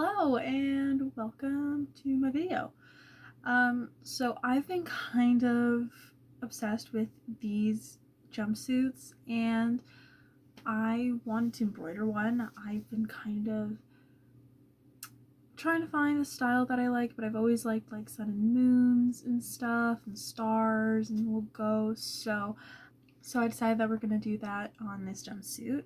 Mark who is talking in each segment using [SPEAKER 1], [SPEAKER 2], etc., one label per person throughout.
[SPEAKER 1] Hello and welcome to my video. So I've been kind of obsessed with these jumpsuits and I wanted to embroider one. I've been kind of trying to find a style that I like, but I've always liked like sun and moons and stuff and stars and little ghosts. So I decided that we're gonna do that on this jumpsuit.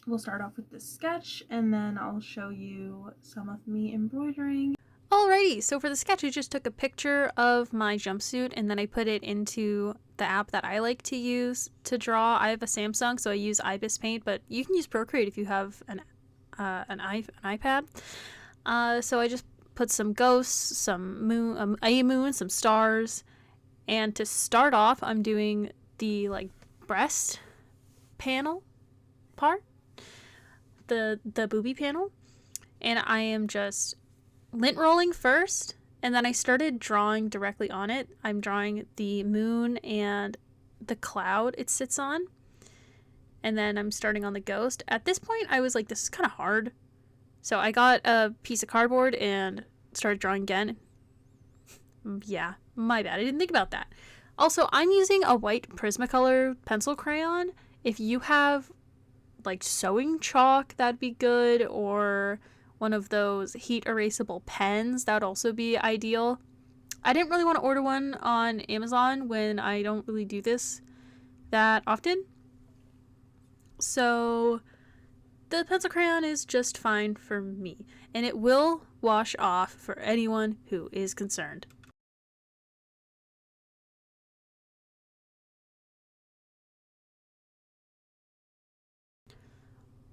[SPEAKER 1] We'll start off with this sketch and then I'll show you some of me embroidering.
[SPEAKER 2] Alrighty, so for the sketch, I just took a picture of my jumpsuit and then I put it into the app that I like to use to draw. I have a Samsung, so I use Ibis Paint, but you can use Procreate if you have an iPad. So I just put some ghosts, some a moon, some stars, and to start off, I'm doing the breast panel part, the booby panel, and I am just lint rolling first, and then I started drawing directly on it. I'm drawing the moon and the cloud it sits on, and then I'm starting on the ghost. At this point, I was like, this is kind of hard. So I got a piece of cardboard and started drawing again. Yeah, my bad. I didn't think about that. Also, I'm using a white Prismacolor pencil crayon. If you have like sewing chalk, that'd be good, or one of those heat erasable pens, that would also be ideal. I didn't really want to order one on Amazon when I don't really do this that often. So the pencil crayon is just fine for me, and it will wash off for anyone who is concerned.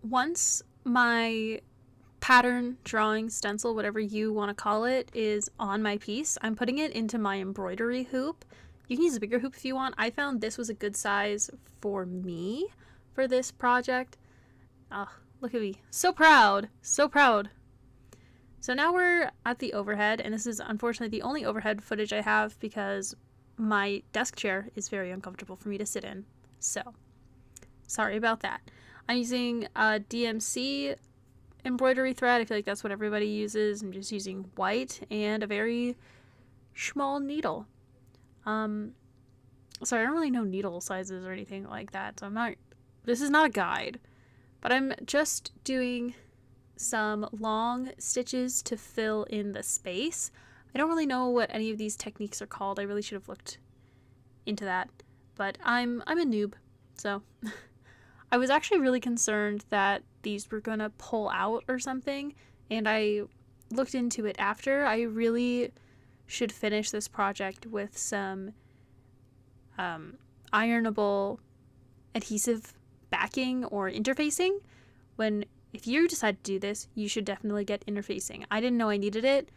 [SPEAKER 2] Once my pattern, drawing, stencil, whatever you want to call it, is on my piece, I'm putting it into my embroidery hoop. You can use a bigger hoop if you want. I found this was a good size for me for this project. Oh, look at me. So proud. So proud. So now we're at the overhead, and this is unfortunately the only overhead footage I have because my desk chair is very uncomfortable for me to sit in. So, sorry about that. I'm using a DMC embroidery thread. I feel like that's what everybody uses. I'm just using white and a very small needle. Sorry, I don't really know needle sizes or anything like that, so I'm not. This is not a guide, but I'm just doing some long stitches to fill in the space. I don't really know what any of these techniques are called. I really should have looked into that, but I'm a noob, so I was actually really concerned that these were gonna pull out or something, and I looked into it after. I really should finish this project with some ironable adhesive backing or interfacing. If you decide to do this, you should definitely get interfacing. I didn't know I needed it,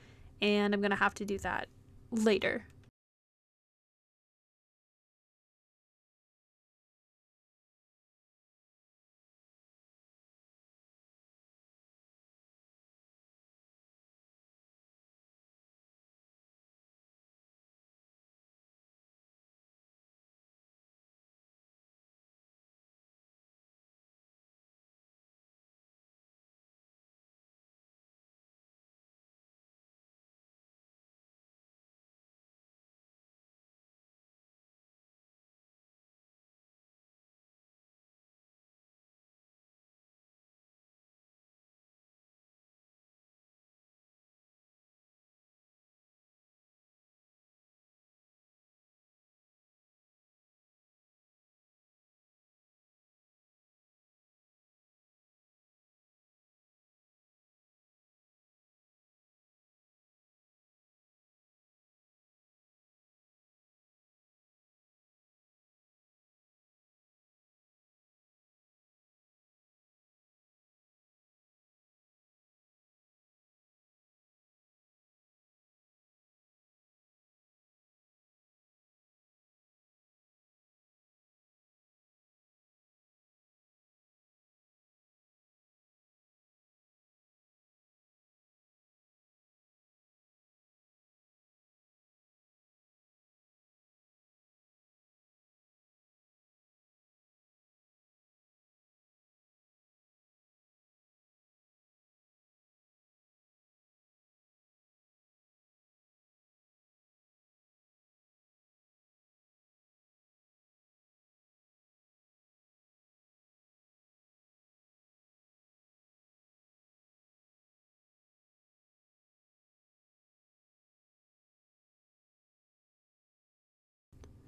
[SPEAKER 2] and I'm gonna have to do that later.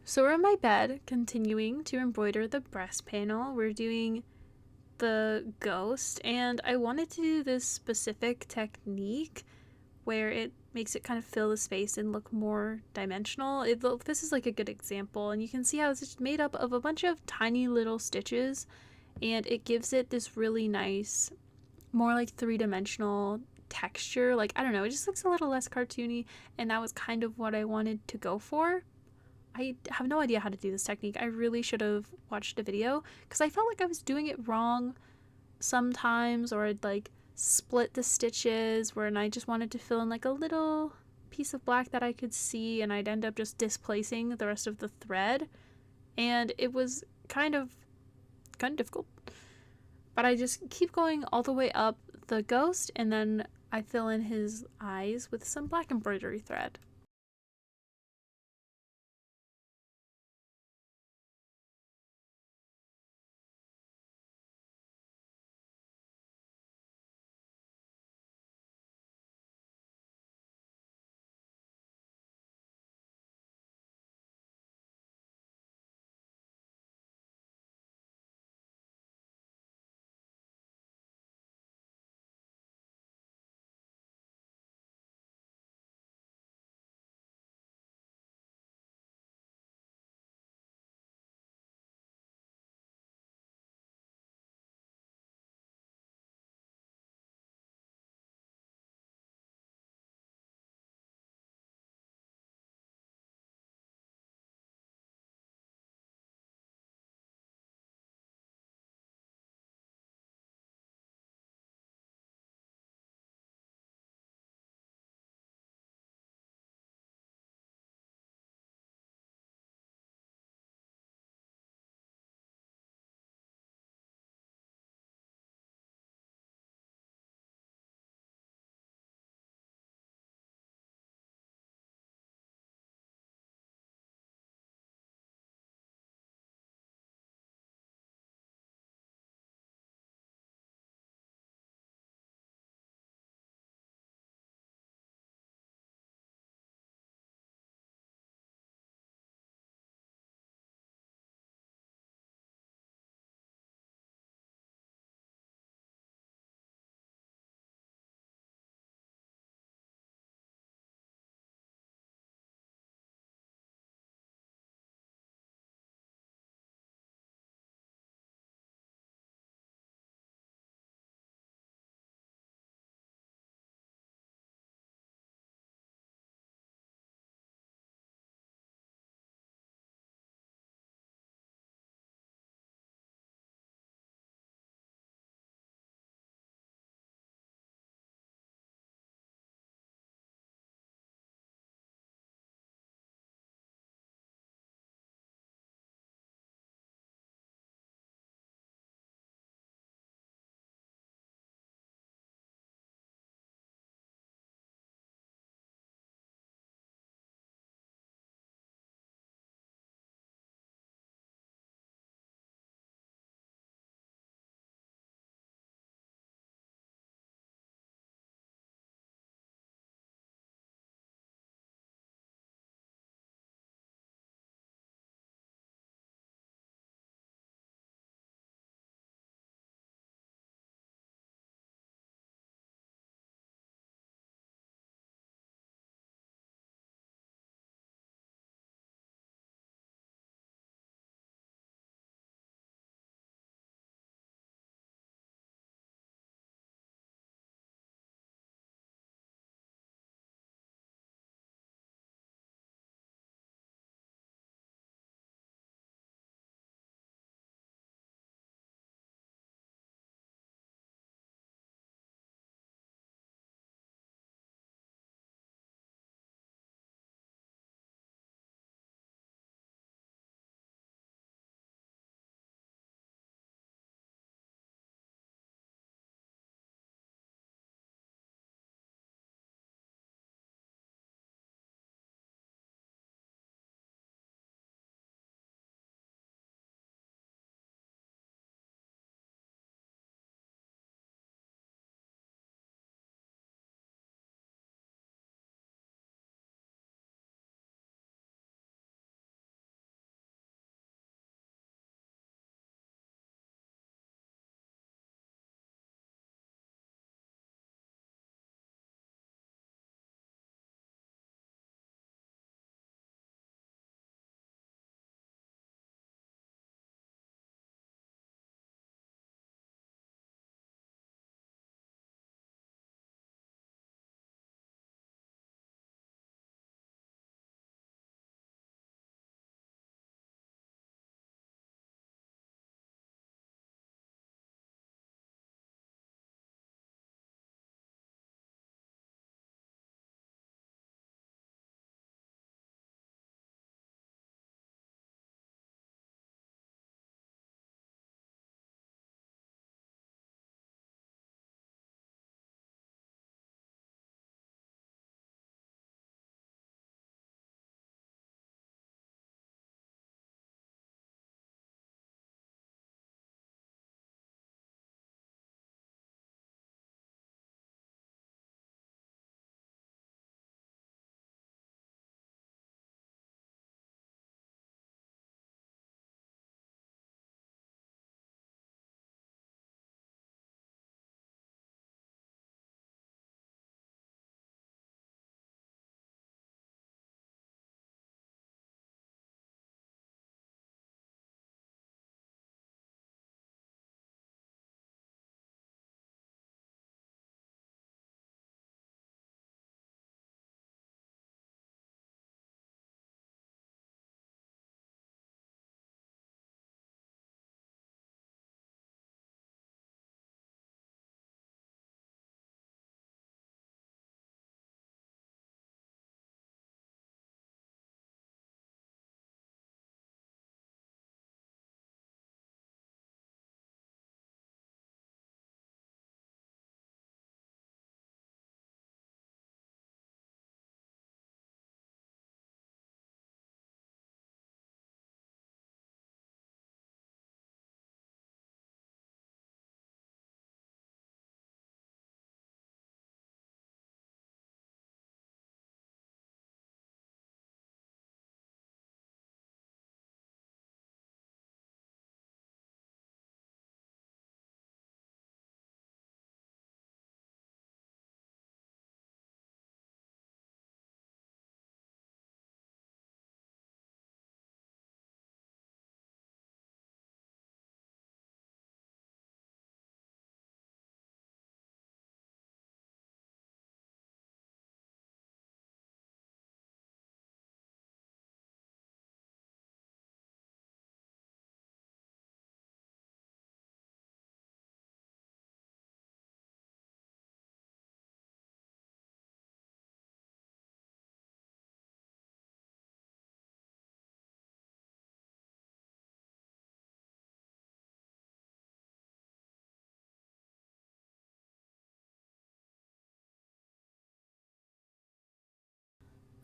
[SPEAKER 2] So we're in my bed, continuing to embroider the breast panel. We're doing the ghost, and I wanted to do this specific technique where it makes it kind of fill the space and look more dimensional. This is like a good example, and you can see how it's just made up of a bunch of tiny little stitches, and it gives it this really nice, more like three-dimensional texture. Like, I don't know, it just looks a little less cartoony, and that was kind of what I wanted to go for. I have no idea how to do this technique. I really should have watched a video because I felt like I was doing it wrong sometimes, or I'd like split the stitches where and I just wanted to fill in like a little piece of black that I could see, and I'd end up just displacing the rest of the thread, and it was kind of difficult. But I just keep going all the way up the ghost, and then I fill in his eyes with some black embroidery thread.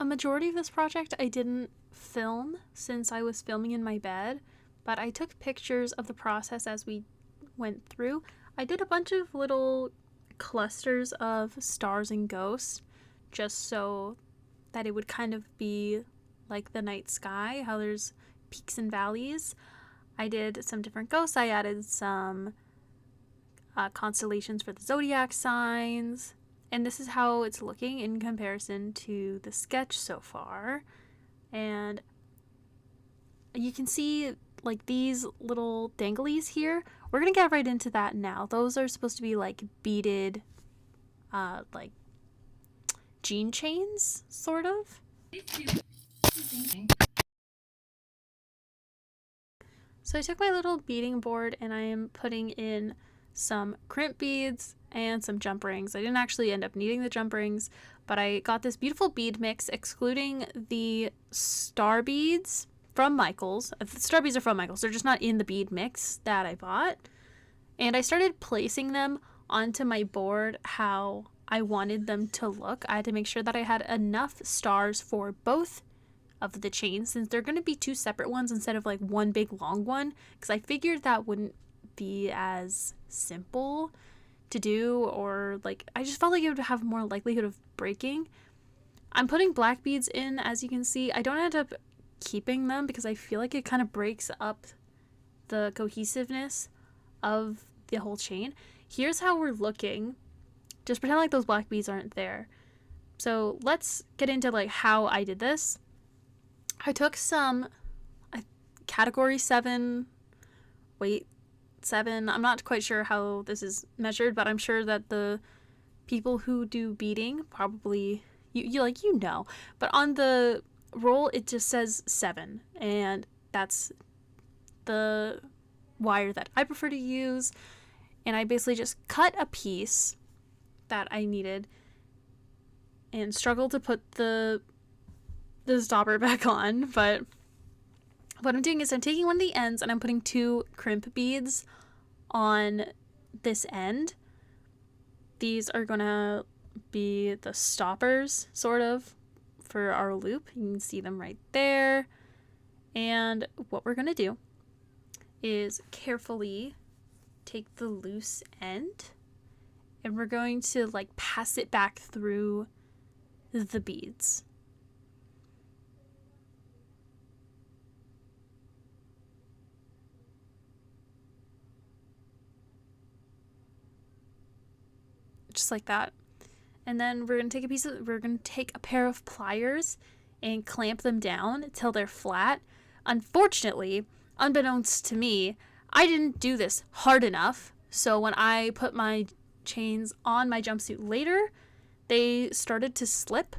[SPEAKER 2] a majority of this project I didn't film since I was filming in my bed, but I took pictures of the process as we went through. I did a bunch of little clusters of stars and ghosts just so that it would kind of be like the night sky, how there's peaks and valleys. I did some different ghosts. I added some constellations for the zodiac signs. And this is how it's looking in comparison to the sketch so far. And you can see like these little danglies here. We're going to get right into that now. Those are supposed to be like beaded, like jean chains, sort of. So I took my little beading board and I am putting in some crimp beads and some jump rings. I didn't actually end up needing the jump rings, but I got this beautiful bead mix, excluding the star beads from Michaels. The star beads are from Michaels. They're just not in the bead mix that I bought. And I started placing them onto my board how I wanted them to look. I had to make sure that I had enough stars for both of the chains, since they're going to be two separate ones instead of like one big long one, because I figured that wouldn't be as simple to do, or like I just felt like it would have more likelihood of breaking. I'm putting black beads in, as you can see. I don't end up keeping them because I feel like it kind of breaks up the cohesiveness of the whole chain. Here's how we're looking. Just pretend like those black beads aren't there. So let's get into like how I did this. I took some category 7, weight 7. I'm not quite sure how this is measured, but I'm sure that the people who do beading probably, you know. But on the roll, it just says 7, and that's the wire that I prefer to use. And I basically just cut a piece that I needed and struggled to put the stopper back on. But what I'm doing is I'm taking one of the ends and I'm putting 2 crimp beads on this end. These are gonna be the stoppers, sort of, for our loop. You can see them right there. And what we're gonna do is carefully take the loose end and we're going to like pass it back through the beads. Just like that. And then we're going to take a pair of pliers and clamp them down till they're flat. Unfortunately, unbeknownst to me, I didn't do this hard enough. So when I put my chains on my jumpsuit later, they started to slip.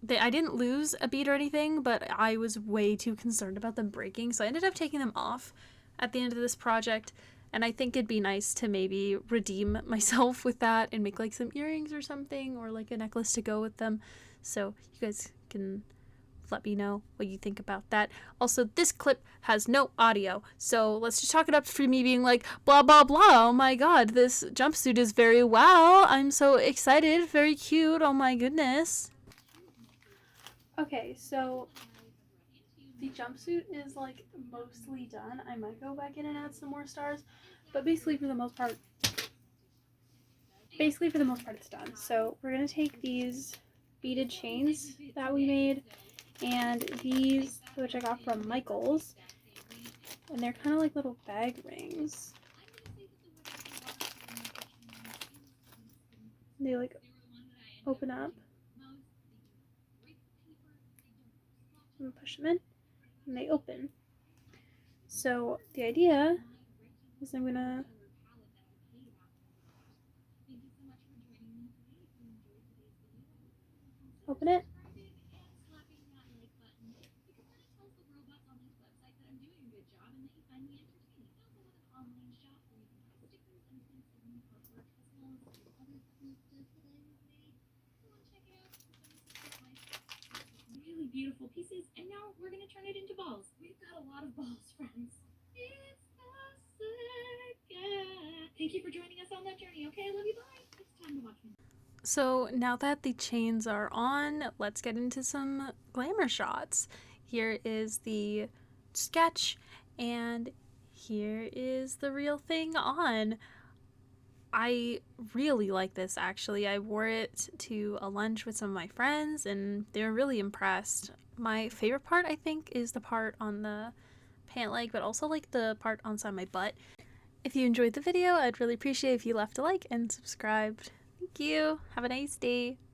[SPEAKER 2] I didn't lose a bead or anything, but I was way too concerned about them breaking. So I ended up taking them off at the end of this project. And I think it'd be nice to maybe redeem myself with that and make like some earrings or something, or like a necklace to go with them. So you guys can let me know what you think about that. Also, this clip has no audio, so let's just chalk it up for me being like, blah, blah, blah. Oh my god, this jumpsuit is very wow. I'm so excited. Very cute. Oh my goodness.
[SPEAKER 1] Okay, so the jumpsuit is like mostly done. I might go back in and add some more stars, but basically for the most part it's done. So we're gonna take these beaded chains that we made and these, which I got from Michaels, and they're kind of like little bag rings. They like open up and push them in and they open. So the idea is I'm gonna open it.
[SPEAKER 3] Really beautiful pieces, and now we're gonna turn it into balls. We've got a lot of balls, friends. It's the second. Thank you for joining us on that journey. Okay, I love you. Bye. It's time to watch me.
[SPEAKER 2] So now that the chains are on, let's get into some glamour shots. Here is the sketch, and here is the real thing on. I really like this actually. I wore it to a lunch with some of my friends and they were really impressed. My favorite part, I think, is the part on the pant leg, but also like the part on side my butt. If you enjoyed the video, I'd really appreciate if you left a like and subscribed. Thank you. Have a nice day.